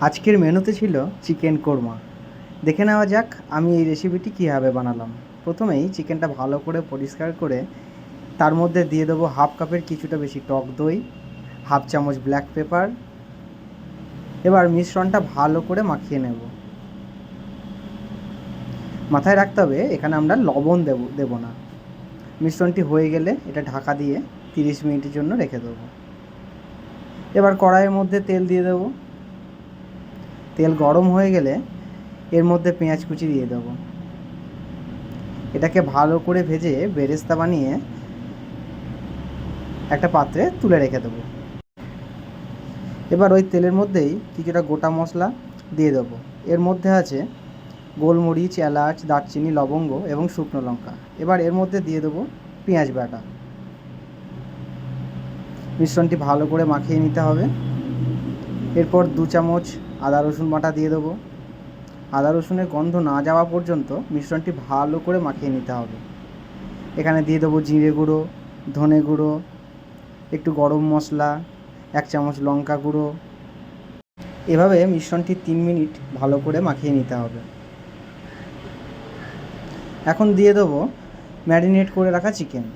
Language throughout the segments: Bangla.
আজকের মেনুতে ছিল চিকেন কোরমা। দেখে নেওয়া যাক আমি এই রেসিপিটি কীভাবে বানালাম। প্রথমেই চিকেনটা ভালো করে পরিষ্কার করে তার মধ্যে দিয়ে দেবো হাফ কাপের কিছুটা বেশি টক দই, হাফ চামচ ব্ল্যাক পেপার। এবার মিশ্রণটা ভালো করে মাখিয়ে নেব। মাথায় রাখতে হবে এখানে আমরা লবণ দেব না। মিশ্রণটি হয়ে গেলে এটা ঢাকা দিয়ে 30 মিনিটের জন্য রেখে দেবো। এবার কড়াইয়ের মধ্যে তেল দিয়ে দেবো। তেল গরম হয়ে গেলে এর মধ্যে পেঁয়াজ কুচি দিয়ে দেবো। এটাকে ভালো করে ভেজে বেরেস্তা বানিয়ে একটা পাত্রে তুলে রেখে দেবো। এবার ওই তেলের মধ্যেই কিছুটা গোটা মশলা দিয়ে দেবো। এর মধ্যে আছে গোলমরিচ, এলাচ, দারচিনি, লবঙ্গ এবং শুকনো লঙ্কা। এবার এর মধ্যে দিয়ে দেবো পেঁয়াজ বাটা। মিশ্রণটি ভালো করে মাখিয়ে নিতে হবে। এরপর 2 চামচ আদা রসুন বাটা দিয়ে দেবো। আদা রসুনের গন্ধ না যাওয়া পর্যন্ত মিশ্রণটি ভালো করে মাখিয়ে নিতে হবে। এখানে দিয়ে দেবো জিরে গুঁড়ো, ধনে গুঁড়ো, একটু গরম মশলা, 1 চামচ লঙ্কা গুঁড়ো। এভাবে মিশ্রণটি 3 মিনিট ভালো করে মাখিয়ে নিতে হবে। এখন দিয়ে দেবো ম্যারিনেট করে রাখা চিকেন।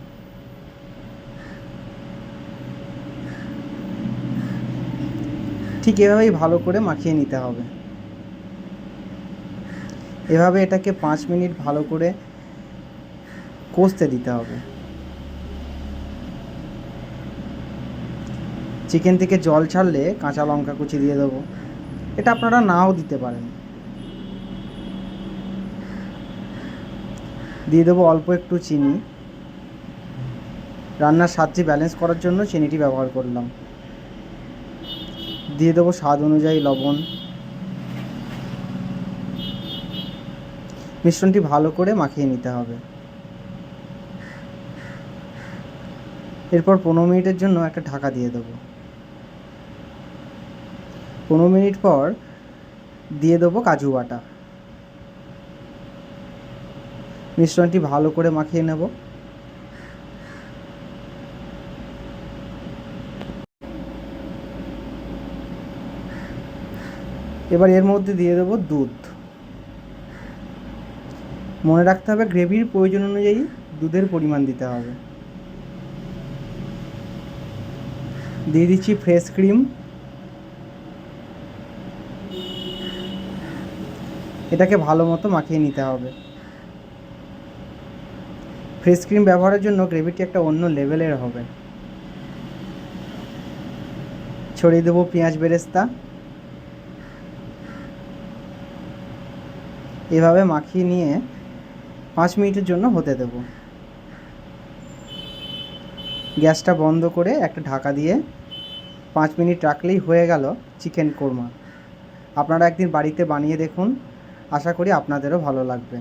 ঠিক এভাবেই ভালো করে মাখিয়ে নিতে হবে। এভাবে এটাকে 5 মিনিট ভালো করে কষতে দিতে হবে। চিকেন থেকে জল ছাড়লে কাঁচা লঙ্কা কুচি দিয়ে দেবো। এটা আপনারা নাও দিতে পারেন। দিয়ে দেবো অল্প একটু চিনি। রান্নার স্বাদটি ব্যালেন্স করার জন্য চিনিটি ব্যবহার করলাম। দিয়ে দেবো স্বাদ অনুযায়ী লবণ। মিশ্রণটি ভালো করে মাখিয়ে নিতে হবে। এরপর 15 মিনিটের জন্য একটা ঢাকা দিয়ে দেবো। 15 মিনিট পর দিয়ে দেবো কাজু বাটা। মিশ্রণটি ভালো করে মাখিয়ে নেব। এবার এর মধ্যে দিয়ে দেবো দুধ। মনে রাখতে হবে গ্রেভির প্রয়োজন অনুযায়ী দুধের পরিমাণ দিতে হবে। দিয়ে দিচ্ছি ফ্রেশ ক্রিম। এটাকে ভালো মতো মাখিয়ে নিতে হবে। ফ্রেশ ক্রিম ব্যবহারের জন্য গ্রেভিটি একটা অন্য লেভেলের হবে। ছড়িয়ে দেবো পেঁয়াজ বেরেস্তা। এভাবে মাখিয়ে নিয়ে 5 মিনিটের জন্য হতে দেব। গ্যাসটা বন্ধ করে একটা ঢাকা দিয়ে 5 মিনিট রাখলেই হয়ে গেল চিকেন কোরমা। আপনারা একদিন বাড়িতে বানিয়ে দেখুন, আশা করি আপনাদেরও ভালো লাগবে।